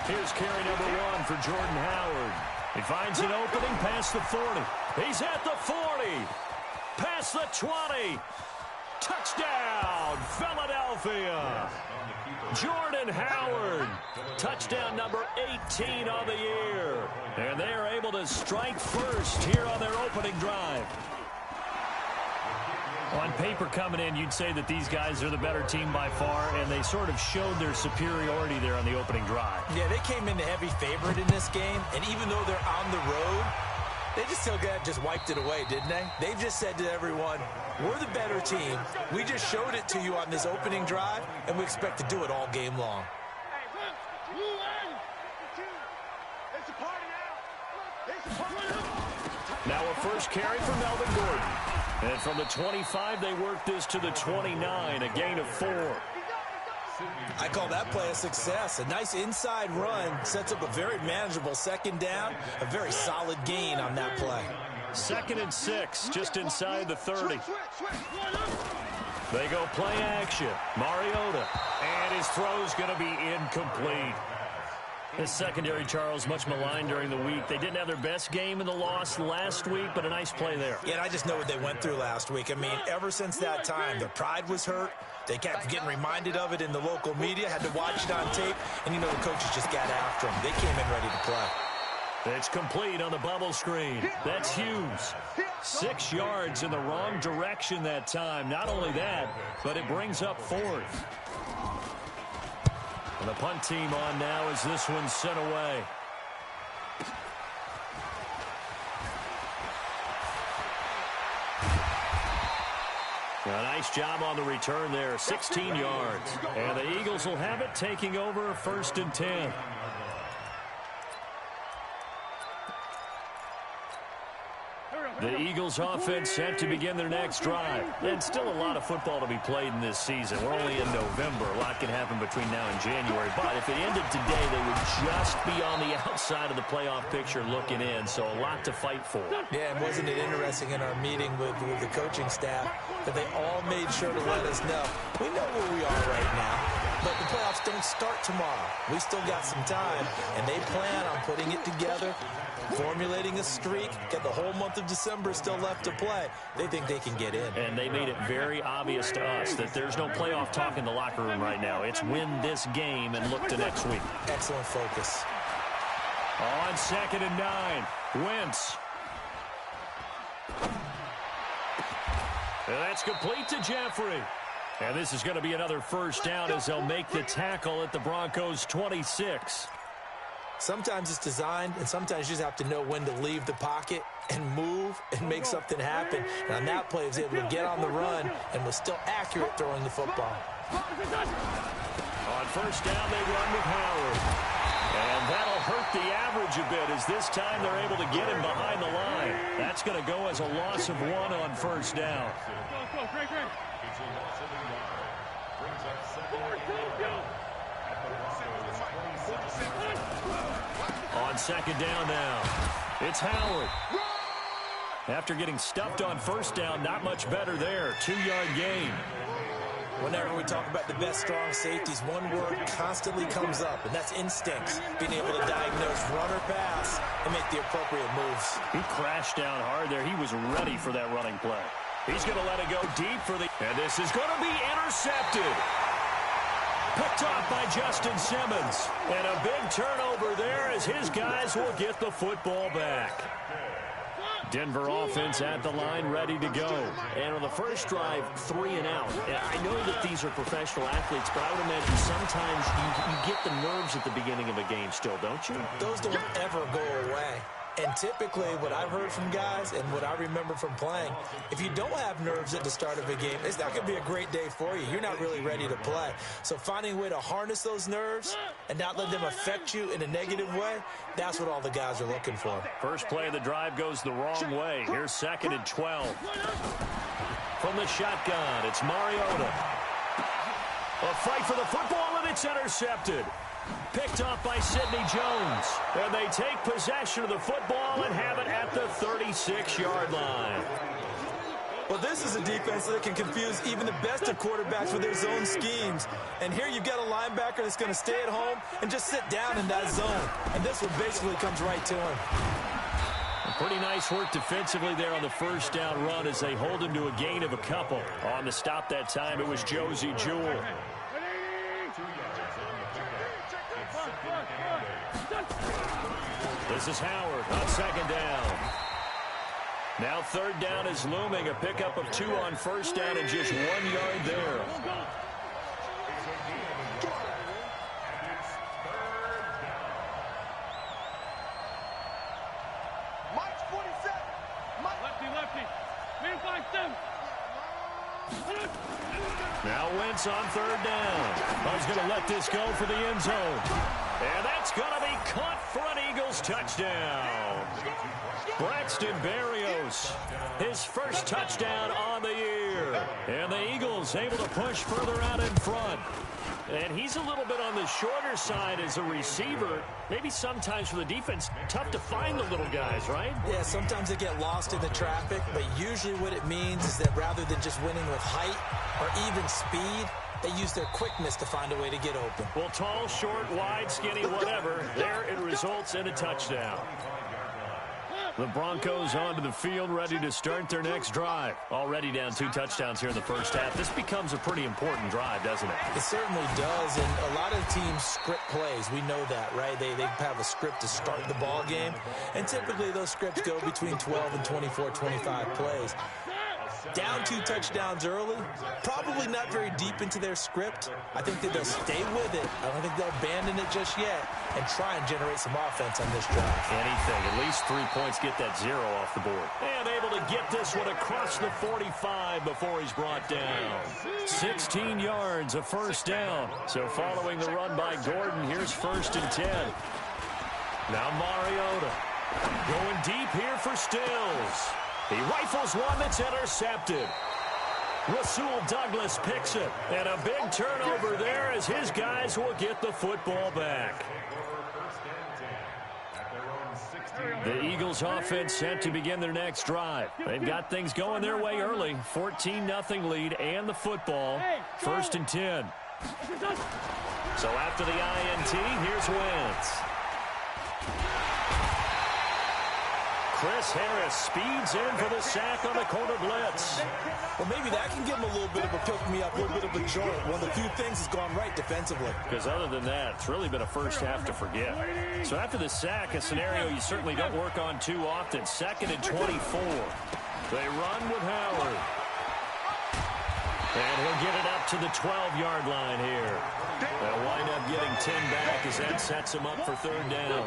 Here's carry number 1 for Jordan Howard. He finds an opening past the 40. He's at the 40. Past the 20. Touchdown, Philadelphia. Jordan Howard. Touchdown number 18 on the year. And they are able to strike first here on their opening drive. On paper coming in, you'd say that these guys are the better team by far, and they sort of showed their superiority there on the opening drive. Yeah, they came in the heavy favorite in this game, and even though they're on the road, they just wiped it away, didn't they? They just said to everyone, we're the better team. We just showed it to you on this opening drive, and we expect to do it all game long. Now a first carry for Melvin Gordon. And from the 25, they work this to the 29, a gain of 4. I call that play a success. A nice inside run sets up a very manageable second down, a very solid gain on that play. 2nd and 6, just inside the 30. They go play action. Mariota. And his throw's going to be incomplete. His secondary, Charles, much maligned during the week. They didn't have their best game in the loss last week, but a nice play there. Yeah, and I just know what they went through last week. I mean, ever since that time, their pride was hurt. They kept getting reminded of it in the local media, had to watch it on tape, and you know the coaches just got after them. They came in ready to play. It's complete on the bubble screen. That's Hughes. 6 yards in the wrong direction that time. Not only that, but it brings up 4th. And the punt team on now as this one's sent away. A nice job on the return there, 16 yards. And the Eagles will have it, taking over 1st and 10. The Eagles offense set to begin their next drive. And still a lot of football to be played in this season. We're only in November. A lot can happen between now and January. But if it ended today, they would just be on the outside of the playoff picture looking in. So a lot to fight for. Yeah, and wasn't it interesting in our meeting with the coaching staff that they all made sure to let us know, we know where we are right now. But the playoffs don't start tomorrow. We still got some time, and they plan on putting it together, formulating a streak, get the whole month of December still left to play. They think they can get in. And they made it very obvious to us that there's no playoff talk in the locker room right now. It's win this game and look to next week. Excellent focus. On 2nd and 9, Wentz. And that's complete to Jeffrey. And this is going to be another first down as they'll make the tackle at the Broncos' 26. Sometimes it's designed, and sometimes you just have to know when to leave the pocket and move and make something happen. And on that play, he was able to get on the run and was still accurate throwing the football. On first down, they run with Howard. And that'll hurt the average a bit as this time they're able to get him behind the line. That's going to go as a loss of 1 on first down. On 2nd down now, it's Howard. After getting stuffed on first down, not much better there. 2-yard gain. Whenever we talk about the best strong safeties, one word constantly comes up, and that's instincts. Being able to diagnose run or pass and make the appropriate moves. He crashed down hard there. He was ready for that running play. He's going to let it go deep for the... And this is going to be intercepted. Picked off by Justin Simmons. And a big turnover there as his guys will get the football back. Denver offense at the line, ready to go. And on the first drive, 3 and out. I know that these are professional athletes, but I would imagine sometimes you get the nerves at the beginning of a game still, don't you? Those don't ever go away. And typically, what I've heard from guys and what I remember from playing, if you don't have nerves at the start of a game, it's not going to be a great day for you. You're not really ready to play. So finding a way to harness those nerves and not let them affect you in a negative way, that's what all the guys are looking for. First play of the drive goes the wrong way. Here's 2nd and 12. From the shotgun, it's Mariota. A fight for the football, and it's intercepted. Picked off by Sidney Jones. And they take possession of the football and have it at the 36-yard line. Well, this is a defense that can confuse even the best of quarterbacks with their zone schemes. And here you've got a linebacker that's going to stay at home and just sit down in that zone. And this one basically comes right to him. Pretty nice work defensively there on the first down run as they hold him to a gain of a couple. On the stop that time, it was Josie Jewell. This is Howard on second down. Now third down is looming. A pickup of 2 on first down and just 1 yard there. Now Wentz on third down. He's going to let this go for the end zone. And that's going to be caught for an Eagles touchdown. Braxton Berrios, his first touchdown on the year. And the Eagles able to push further out in front. And he's a little bit on the shorter side as a receiver. Maybe sometimes for the defense, tough to find the little guys, right? Yeah, sometimes they get lost in the traffic, but usually what it means is that rather than just winning with height or even speed, they use their quickness to find a way to get open. Well, tall, short, wide, skinny, whatever, there it results in a touchdown. The Broncos onto the field, ready to start their next drive. Already down 2 touchdowns here in the first half. This becomes a pretty important drive, doesn't it? It certainly does, and a lot of teams script plays. We know that, right? They have a script to start the ball game, and typically those scripts go between 12 and 24, 25 plays. Down 2 touchdowns early, probably not very deep into their script. I think that they'll stay with it. I don't think they'll abandon it just yet and try and generate some offense on this drive. Anything, at least 3 points, get that 0 off the board. And able to get this one across the 45 before he's brought down. 16 yards, a first down. So following the run by Gordon, here's 1st and 10. Now Mariota going deep here for Stills. He rifles one that's intercepted. Rasul Douglas picks it. And a big turnover there as his guys will get the football back. The Eagles offense set to begin their next drive. They've got things going their way early. 14-0 lead and the football. 1st and 10. So after the INT, here's Wentz. Chris Harris speeds in for the sack on the corner blitz. Well, maybe that can give him a little bit of a pick-me-up, a little bit of a jolt. One of the few things has gone right defensively. Because other than that, it's really been a first half to forget. So after the sack, a scenario you certainly don't work on too often. 2nd and 24. They run with Howard. And he'll get it up to the 12-yard line here. They'll wind up getting 10 back as that sets him up for 3rd down.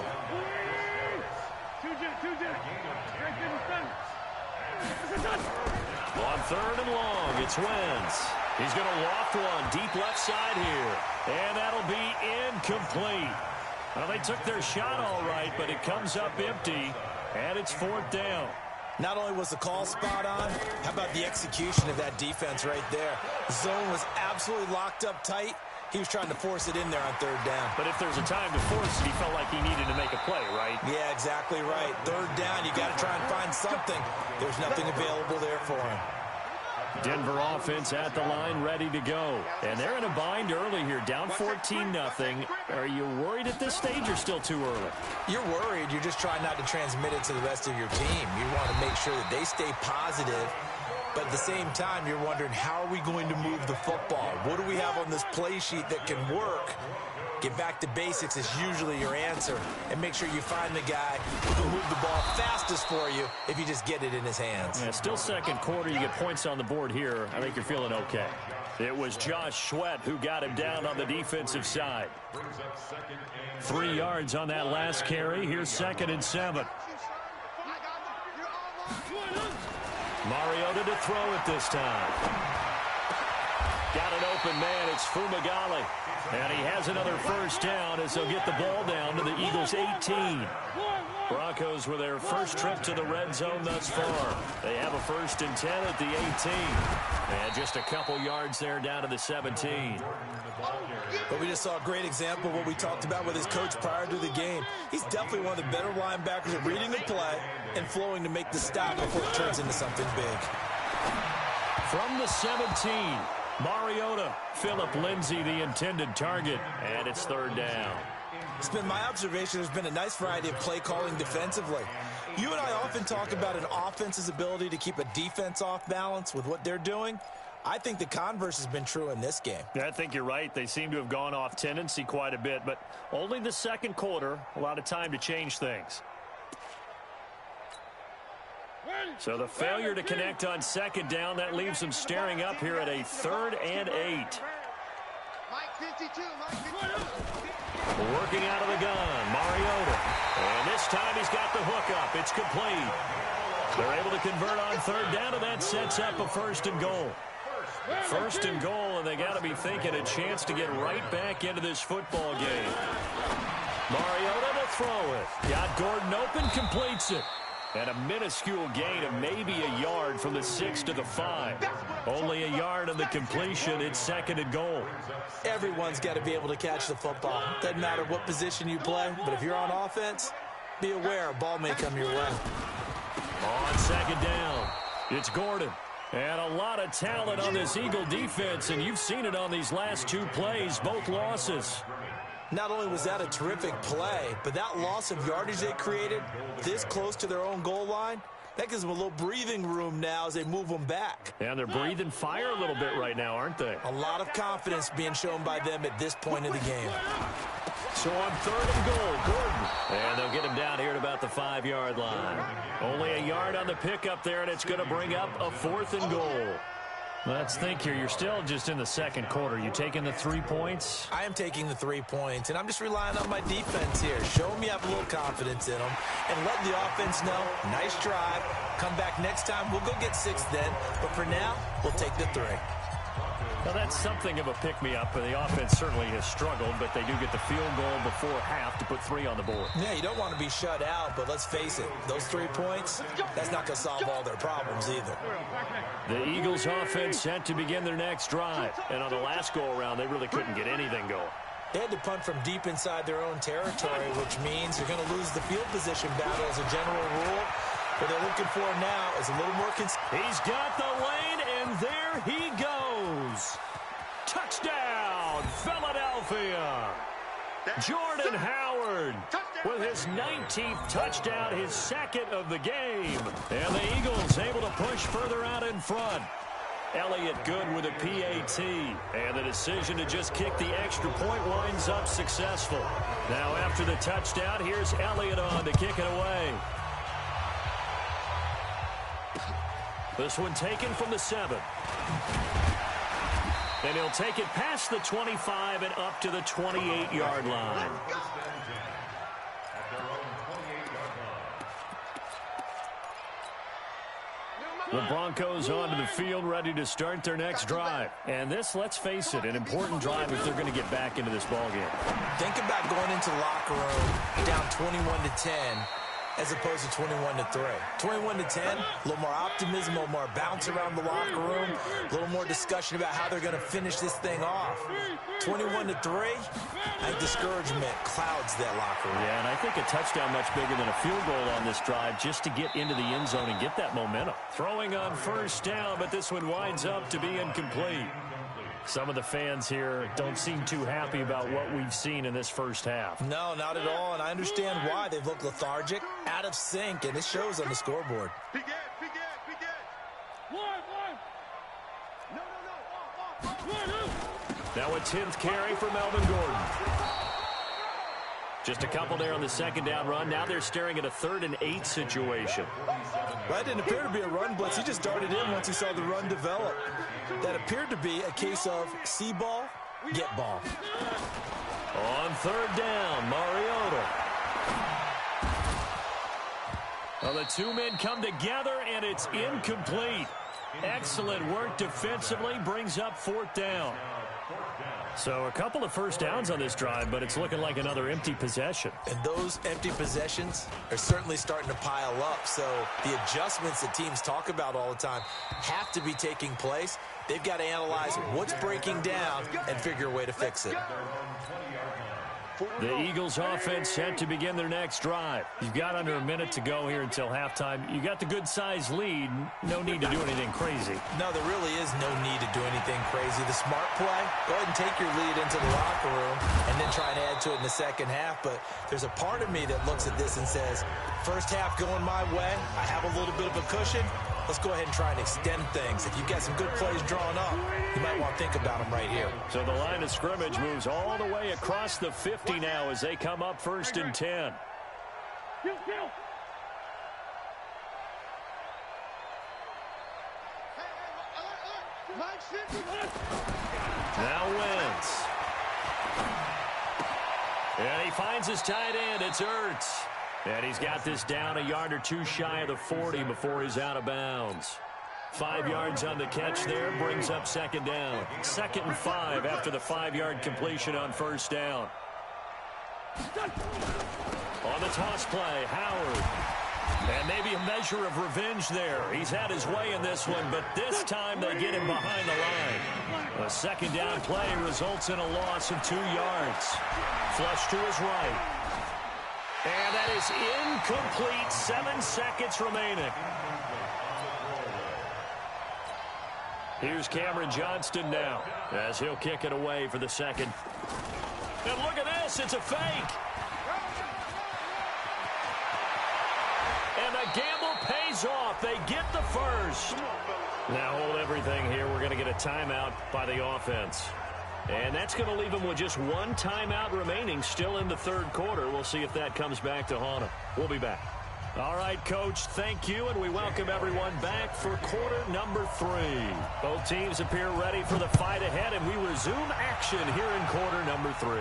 On 3rd and long, it's Wentz. He's going to loft one deep left side here. And that'll be incomplete. Well, they took their shot all right, but it comes up empty. And it's 4th down. Not only was the call spot on, how about the execution of that defense right there? The zone was absolutely locked up tight. He was trying to force it in there on 3rd down. But if there's a time to force it, he felt like he needed to make a play, right? Yeah, exactly right. 3rd down, you got to try and find something. There's nothing available there for him. Denver offense at the line, ready to go. And they're in a bind early here, down 14-0. Are you worried at this stage or still too early? You're worried. You're just trying not to transmit it to the rest of your team. You want to make sure that they stay positive. But at the same time, you're wondering, how are we going to move the football? What do we have on this play sheet that can work? Get back to basics is usually your answer. And make sure you find the guy who can move the ball fastest for you if you just get it in his hands. Yeah, still 2nd quarter. You get points on the board here. I think you're feeling okay. It was Josh Sweat who got him down on the defensive side. 3 yards on that last carry. Here's 2nd and 7. Mariota to throw it this time. Got an open man. It's Fumagalli. And he has another 1st down as they'll get the ball down to the Eagles' 18. Broncos with their first trip to the red zone thus far. They have a 1st and 10 at the 18. And just a couple yards there down to the 17. But we just saw a great example of what we talked about with his coach prior to the game. He's definitely one of the better linebackers at reading the play and flowing to make the stop before it turns into something big. From the 17, Mariota, Phillip Lindsay, the intended target, and it's third down. It's been my observation there's been a nice variety of play calling defensively. You and I often talk about an offense's ability to keep a defense off balance with what they're doing. I think the converse has been true in this game. Yeah, I think you're right. They seem to have gone off tendency quite a bit, but only the second quarter, a lot of time to change things. So the failure to connect on second down, that leaves them staring up here at a 3rd and 8. Working out of the gun, Mariota. And this time he's got the hook up. It's complete. They're able to convert on third down, and that sets up a 1st and goal. 1st and goal, and they got to be thinking a chance to get right back into this football game. Mariota to throw it. Got Gordon open, completes it. And a minuscule gain of maybe a yard from the 6 to the 5. Only a yard of the completion. It's 2nd and goal. Everyone's got to be able to catch the football. Doesn't matter what position you play, but if you're on offense, be aware a ball may come your way. On 2nd down, it's Gordon. And a lot of talent on this Eagle defense, and you've seen it on these last 2 plays, both losses. Not only was that a terrific play, but that loss of yardage they created this close to their own goal line, that gives them a little breathing room now as they move them back. And they're breathing fire a little bit right now, aren't they? A lot of confidence being shown by them at this point in the game. So on 3rd and goal, Gordon. And they'll get him down here at about the 5-yard line. Only a yard on the pickup there, and it's going to bring up a 4th and goal. Let's think here. You're still just in the second quarter. You taking the 3 points? I am taking the 3 points, and I'm just relying on my defense here. Show them you have a little confidence in them, and let the offense know, nice drive. Come back next time. We'll go get 6 then, but for now, we'll take the 3. Well, that's something of a pick-me-up. The offense certainly has struggled, but they do get the field goal before half to put 3 on the board. Yeah, you don't want to be shut out, but let's face it, those 3 points, that's not going to solve all their problems either. The Eagles' offense set to begin their next drive, and on the last go-around, they really couldn't get anything going. They had to punt from deep inside their own territory, which means you're going to lose the field position battle as a general rule. What they're looking for now is a little more He's got the lane, and there he goes. Touchdown, Philadelphia. Jordan Howard with his 19th touchdown, his 2nd of the game. And the Eagles able to push further out in front. Elliott good with a PAT. And the decision to just kick the extra point winds up successful. Now after the touchdown, here's Elliott on to kick it away. This one taken from the 7. And he'll take it past the 25 and up to the 28-yard line. The Broncos onto the field, ready to start their next drive. And this, let's face it, an important drive if they're going to get back into this ballgame. Think about going into the locker room down 21-10 as opposed to 21-3. 21-10, a little more optimism, a little more bounce around the locker room, a little more discussion about how they're going to finish this thing off. 21-3, I think discouragement clouds that locker room. Yeah, and I think a touchdown much bigger than a field goal on this drive just to get into the end zone and get that momentum. Throwing on 1st down, but this one winds up to be incomplete. Some of the fans here don't seem too happy about what we've seen in this first half. No, not at all, and I understand why. They've looked lethargic, out of sync, and it shows on the scoreboard. Now a 10th carry for Melvin Gordon. Just a couple there on the 2nd down run. Now they're staring at a 3rd and 8 situation. Well, that didn't appear to be a run blitz. He just darted in once he saw the run develop. That appeared to be a case of see ball, get ball. On 3rd down, Mariota. Well, the 2 men come together, and it's incomplete. Excellent work defensively, brings up 4th down. So a couple of first downs on this drive, but it's looking like another empty possession. And those empty possessions are certainly starting to pile up. So the adjustments that teams talk about all the time have to be taking place. They've got to analyze what's breaking down and figure a way to fix it. The Eagles offense set to begin their next drive. You've got under a minute to go here until halftime. You got the good-sized lead. No need to do anything crazy. No, there really is no need to do anything crazy. The smart play, go ahead and take your lead into the locker room and then try and add to it in the second half. But there's a part of me that looks at this and says, first half going my way, I have a little bit of a cushion. Let's go ahead and try and extend things. If you've got some good plays drawn up, you might want to think about them right here. So the line of scrimmage moves all the way across the 50 now as they come up 1st and 10. Now Wentz. And he finds his tight end. It's Ertz. And he's got this down a yard or two shy of the 40 before he's out of bounds. 5 yards on the catch there, brings up 2nd down. 2nd and 5 after the 5-yard completion on 1st down. On the toss play, Howard. And maybe a measure of revenge there. He's had his way in this one, but this time they get him behind the line. A 2nd down play results in a loss of 2 yards. Flush to his right. And that is incomplete. 7 seconds remaining. Here's Cameron Johnston now as he'll kick it away for the 2nd. And look at this. It's a fake. And the gamble pays off. They get the first. Now hold everything here. We're going to get a timeout by the offense. And that's going to leave them with just 1 timeout remaining still in the 3rd quarter. We'll see if that comes back to haunt them. We'll be back. All right, Coach, thank you, and we welcome everyone back for quarter number 3. Both teams appear ready for the fight ahead, and we resume action here in quarter number 3.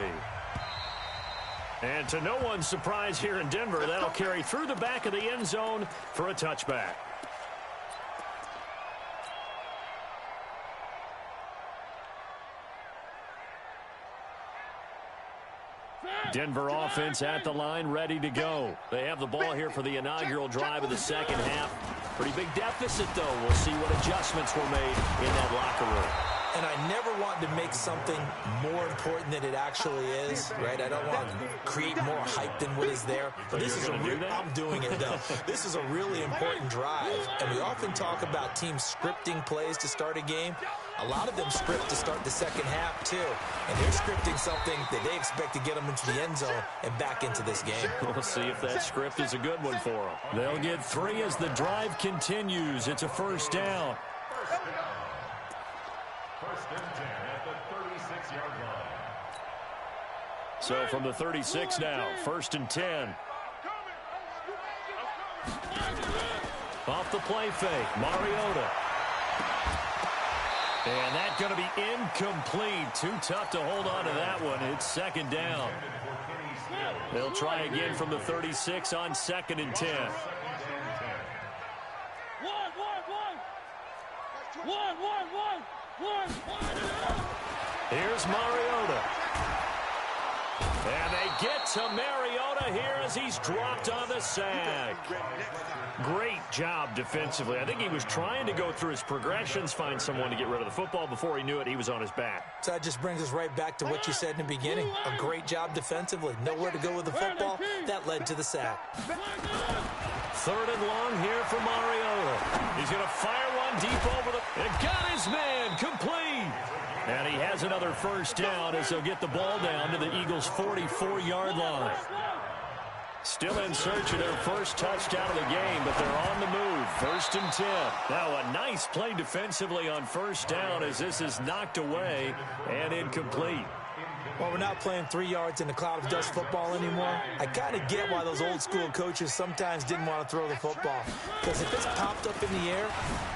And to no one's surprise here in Denver, that'll carry through the back of the end zone for a touchback. Denver offense at the line, ready to go. They have the ball here for the inaugural drive of the 2nd half. Pretty big deficit, though. We'll see what adjustments were made in that locker room. And I never want to make something more important than it actually is, right? I don't want to create more hype than what is there. But this is I'm doing it, though. This is a really important drive. And we often talk about teams scripting plays to start a game. A lot of them script to start the 2nd half, too. And they're scripting something that they expect to get them into the end zone and back into this game. We'll see if that script is a good one for them. They'll get 3 as the drive continues. It's a 1st down. 1st and 10 at the 36-yard line. So from the 36 now, 1st and 10. Off the play fake, Mariota. And that's going to be incomplete. Too tough to hold on to that one. It's 2nd down. They'll try again from the 36 on 2nd and 10. Here's Mariota. And they get to Mariota here as he's dropped on the sack. Great job defensively. I think he was trying to go through his progressions, find someone to get rid of the football. Before he knew it, he was on his back. So that just brings us right back to what you said in the beginning. A great job defensively. Nowhere to go with the football. That led to the sack. 3rd and long here for Mariota. He's going to fire one deep over the... And got his man complete. And he has another 1st down as they'll get the ball down to the Eagles' 44-yard line. Still in search of their first touchdown of the game, but they're on the move. 1st and 10. Now a nice play defensively on 1st down as this is knocked away and incomplete. Well, we're not playing 3 yards in a cloud of dust football anymore. I kind of get why those old school coaches sometimes didn't want to throw the football. Because if it's popped up in the air,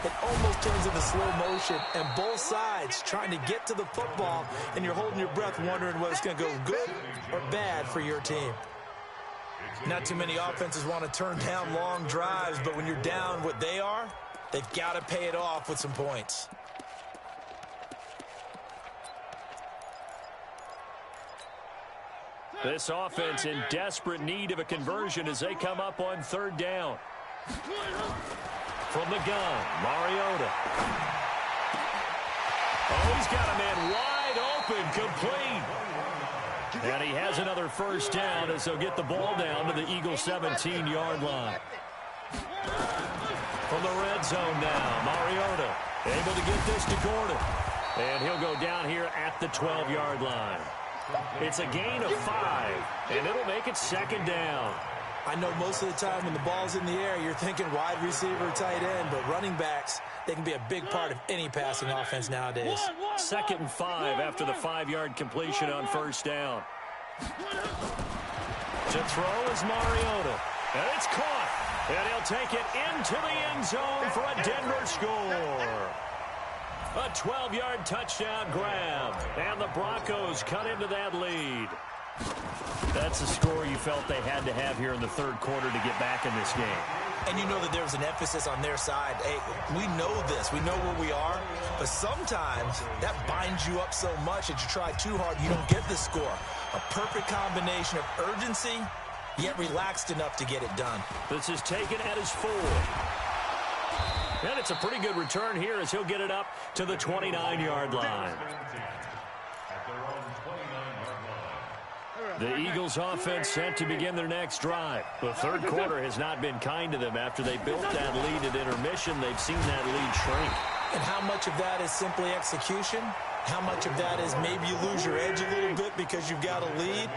it almost turns into slow motion. And both sides trying to get to the football, and you're holding your breath wondering whether it's going to go good or bad for your team. Not too many offenses want to turn down long drives, but when you're down what they are, they've got to pay it off with some points. This offense in desperate need of a conversion as they come up on 3rd down. From the gun, Mariota. Oh, he's got a man wide open, complete. And he has another first down as they'll get the ball down to the Eagles' 17-yard line. From the red zone now, Mariota able to get this to Gordon. And he'll go down here at the 12-yard line. It's a gain of 5, and it'll make it second down. I know most of the time when the ball's in the air, you're thinking wide receiver, tight end, but running backs, they can be a big part of any passing offense nowadays. 2nd and 5 after the 5-yard completion on first down. To throw is Mariota, and it's caught. And he'll take it into the end zone for a Denver score. A 12-yard touchdown grab, and the Broncos cut into that lead. That's a score you felt they had to have here in the third quarter to get back in this game. And you know that there was an emphasis on their side. Hey, we know this. We know where we are. But sometimes that binds you up so much that you try too hard, you don't get the score. A perfect combination of urgency, yet relaxed enough to get it done. This is taken at his 4. And it's a pretty good return here as he'll get it up to the 29-yard line. The Eagles offense set to begin their next drive. The third quarter has not been kind to them after they built that lead at intermission. They've seen that lead shrink. And how much of that is simply execution? How much of that is maybe you lose your edge a little bit because you've got a lead?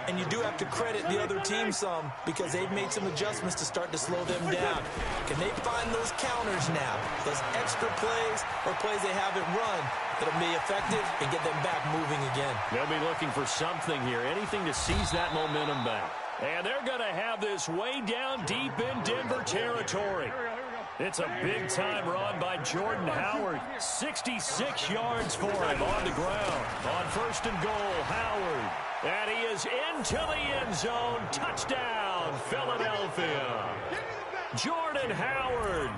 And you do have to credit the other team some because they've made some adjustments to start to slow them down. Can they find those counters now, those extra plays or plays they haven't run that'll be effective and get them back moving again? They'll be looking for something here, anything to seize that momentum back. And they're going to have this way down deep in Denver territory. It's a big-time run by Jordan Howard. 66 yards for him on the ground. On 1st and goal, Howard. And he is into the end zone. Touchdown, Philadelphia. Jordan Howard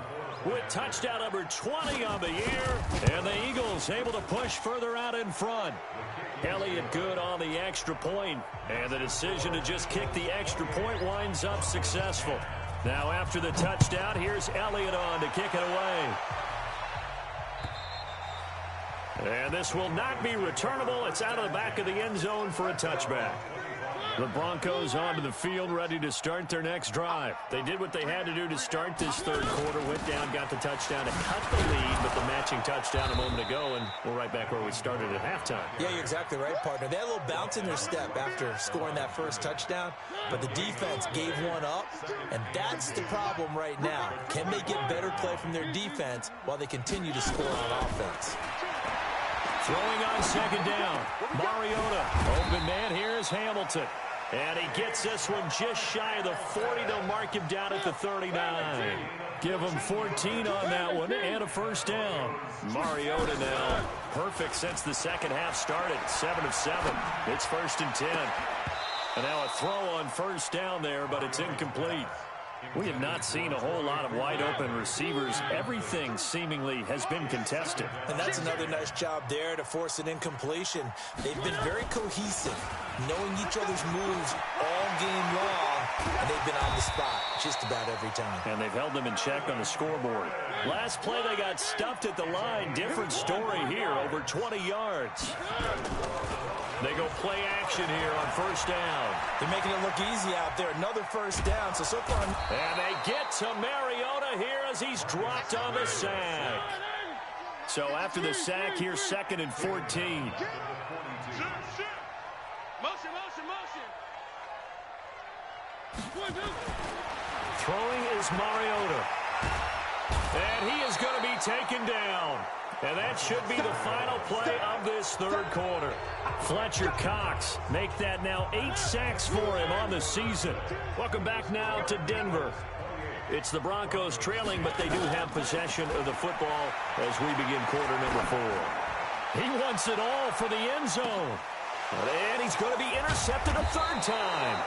with touchdown number 20 on the year. And the Eagles able to push further out in front. Elliott good on the extra point. And the decision to just kick the extra point winds up successful. Now after the touchdown, here's Elliott on to kick it away. And this will not be returnable. It's out of the back of the end zone for a touchback. The Broncos onto the field, ready to start their next drive. They did what they had to do to start this third quarter, went down, got the touchdown to cut the lead, but the matching touchdown a moment ago, and we're right back where we started at halftime. Yeah, you're exactly right, partner. They had a little bounce in their step after scoring that first touchdown, but the defense gave one up, and that's the problem right now. Can they get better play from their defense while they continue to score on offense? Throwing on second down, Mariota. Open man here is Hamilton. And he gets this one just shy of the 40. They'll mark him down at the 39. Give him 14 on that one and a first down. Mariota now perfect since the second half started. 7 of 7. It's 1st and 10. And now a throw on first down there, but it's incomplete. We have not seen a whole lot of wide-open receivers. Everything seemingly has been contested. And that's another nice job there to force an incompletion. They've been very cohesive, knowing each other's moves all game long, and they've been on the spot just about every time. And they've held them in check on the scoreboard. Last play, they got stuffed at the line. Different story here, over 20 yards. They go play action here on first down. They're making it look easy out there. Another first down. So far. And they get to Mariota here as he's dropped on the sack. So after the sack, here's 2nd and 14. Motion, motion, motion. Throwing is Mariota. And he is going to be taken down. And that should be the final play of this third quarter. Fletcher Cox make that now 8 sacks for him on the season. Welcome back now to Denver. It's the Broncos trailing, but they do have possession of the football as we begin quarter number 4. He wants it all for the end zone. And he's going to be intercepted a third time.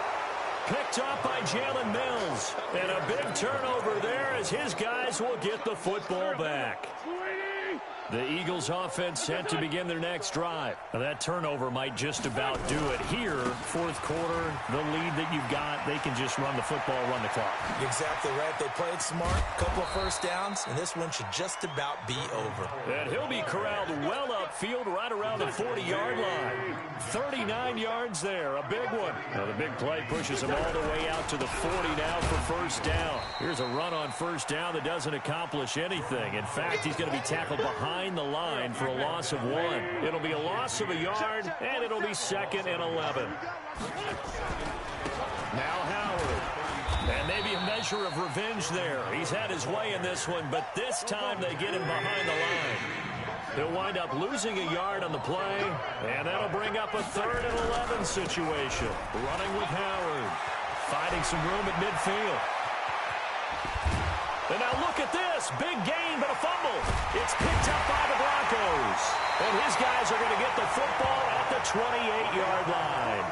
Picked up by Jalen Mills. And a big turnover there as his guys will get the football back. The Eagles offense set to begin their next drive. Now that turnover might just about do it here. Fourth quarter, the lead that you've got, they can just run the football, run the clock. Exactly right. They played smart, couple of first downs, and this one should just about be over. And he'll be corralled well upfield right around the 40-yard line. 39 yards there, a big one. Now the big play pushes him all the way out to the 40 now for first down. Here's a run on first down that doesn't accomplish anything. In fact, he's going to be tackled behind the line for a loss of 1. It'll be a loss of a yard, and it'll be 2nd and 11. Now Howard. And maybe a measure of revenge there. He's had his way in this one, but this time they get him behind the line. He'll wind up losing a yard on the play, and that'll bring up a 3rd and 11 situation. Running with Howard. Finding some room at midfield. And now look at this. Big gain, but a fumble. It's picked up by the Broncos. And his guys are going to get the football at the 28-yard line.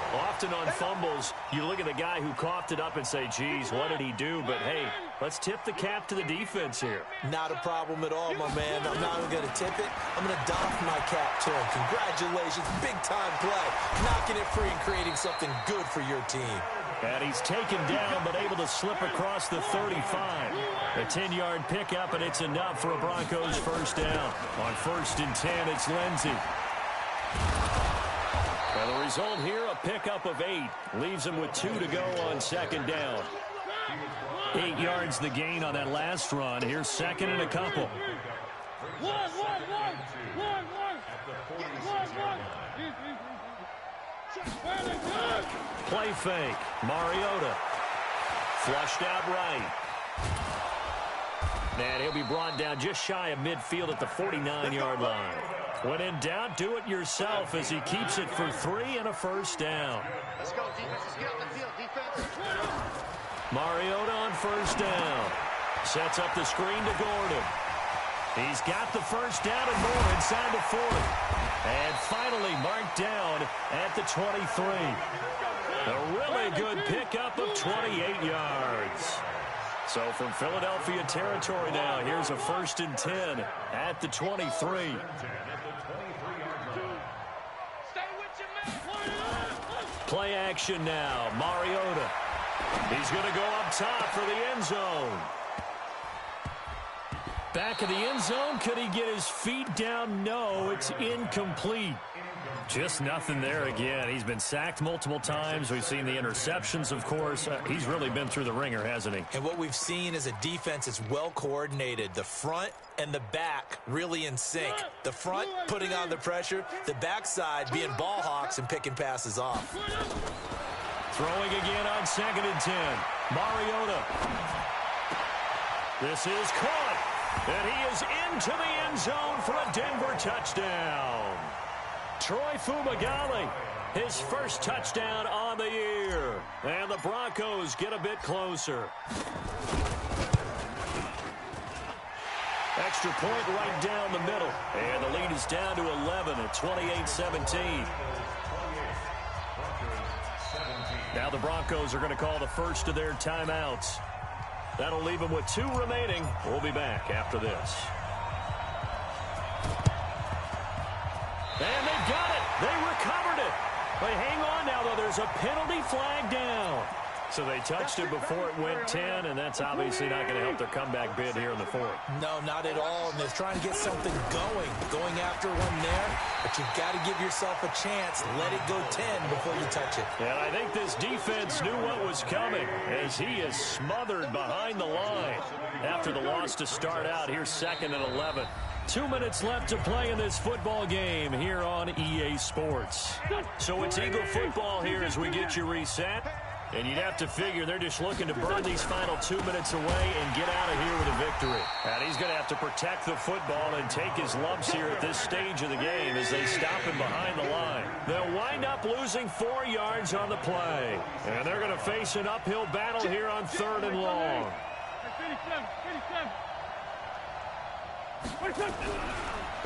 Often on fumbles, you look at the guy who coughed it up and say, geez, what did he do? But, hey, let's tip the cap to the defense here. Not a problem at all, my man. I'm not even going to tip it. I'm going to doff my cap to him. Congratulations. Big-time play. Knocking it free and creating something good for your team. And he's taken down but able to slip across the 35. A 10-yard pickup, and it's enough for a Broncos first down. On 1st and 10, it's Lindsey. And the result here, a pickup of 8. Leaves him with 2 to go on 2nd down. 8 yards the gain on that last run. Here's 2nd and a couple. Play fake. Mariota. Flushed out right. And he'll be brought down just shy of midfield at the 49-yard line. When in doubt, do it yourself as he keeps it for 3 and a first down. Let's go, defense. Let's get on the field, defense. Mariota on first down. Sets up the screen to Gordon. He's got the first down and more inside the 40. And finally marked down at the 23. A really good pickup of 28 yards. So from Philadelphia territory now, here's a 1st and 10 at the 23. Play action now. Mariota. He's going to go up top for the end zone. Back of the end zone. Could he get his feet down? No, it's incomplete. Just nothing there again. He's been sacked multiple times. We've seen the interceptions, of course. He's really been through the ringer, hasn't he? And what we've seen is a defense that's well coordinated. The front and the back really in sync. The front putting on the pressure. The backside being ball hawks and picking passes off. Throwing again on 2nd and 10. Mariota. This is caught. And he is into the end zone for a Denver touchdown. Troy Fumagalli, his first touchdown on the year. And the Broncos get a bit closer. Extra point right down the middle. And the lead is down to 11 at 28-17. Now the Broncos are going to call the first of their timeouts. That'll leave them with 2 remaining. We'll be back after this. And they've got it. They recovered it. But hang on now, though. There's a penalty flag down. So they touched it before it went 10, and that's obviously not going to help their comeback bid here in the 4th. No, not at all. And they're trying to get something going after one there. But you've got to give yourself a chance. Let it go 10 before you touch it. And I think this defense knew what was coming as he is smothered behind the line after the loss to start out. Here's 2nd and 11. 2 minutes left to play in this football game here on EA Sports. So it's Eagle football here as we get you reset. And you'd have to figure they're just looking to burn these final 2 minutes away and get out of here with a victory. And he's going to have to protect the football and take his lumps here at this stage of the game as they stop him behind the line. They'll wind up losing 4 yards on the play. And they're going to face an uphill battle here on 3rd and long.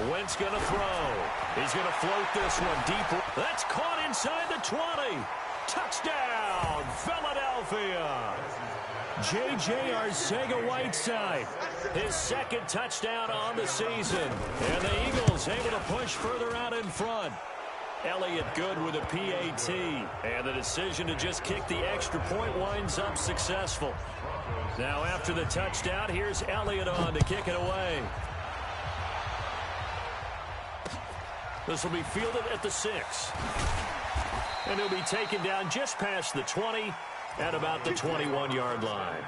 Wentz going to throw. He's going to float this one deep. That's caught inside the 20. Touchdown, Philadelphia. J.J. Arcega-Whiteside, his 2nd touchdown on the season. And the Eagles able to push further out in front. Elliott good with a PAT. And the decision to just kick the extra point winds up successful. Now after the touchdown, here's Elliott on to kick it away. This will be fielded at the 6. And he'll be taken down just past the 20 at about the 21-yard line.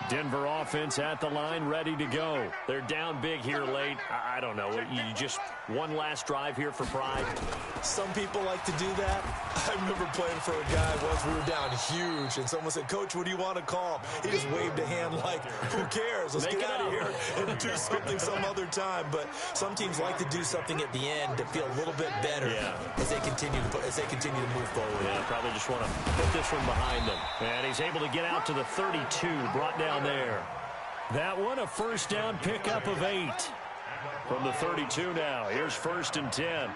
Denver offense at the line, ready to go. They're down big here late. I don't know. You just one last drive here for pride. Some people like to do that. I remember playing for a guy once. We were down huge, and someone said, "Coach, what do you want to call?" He just waved a hand like, "Who cares? Let's get out of here and do something some other time." But some teams like to do something at the end to feel a little bit better as they continue to move forward. Yeah, probably just want to put this one behind them. And he's able to get out to the 32, brought down there. That one, a first down pickup of 8. From the 32 now, here's 1st and 10.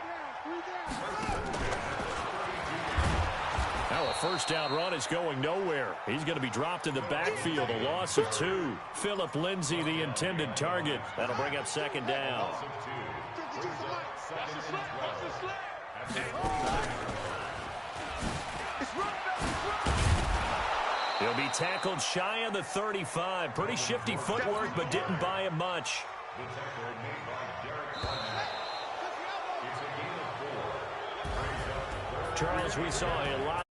Now a first down run is going nowhere. He's going to be dropped in the backfield, a loss of 2. Phillip Lindsay, the intended target. That'll bring up 2nd down. He'll be tackled shy of the 35. Pretty shifty footwork, but didn't buy him much. Charles, we saw a lot.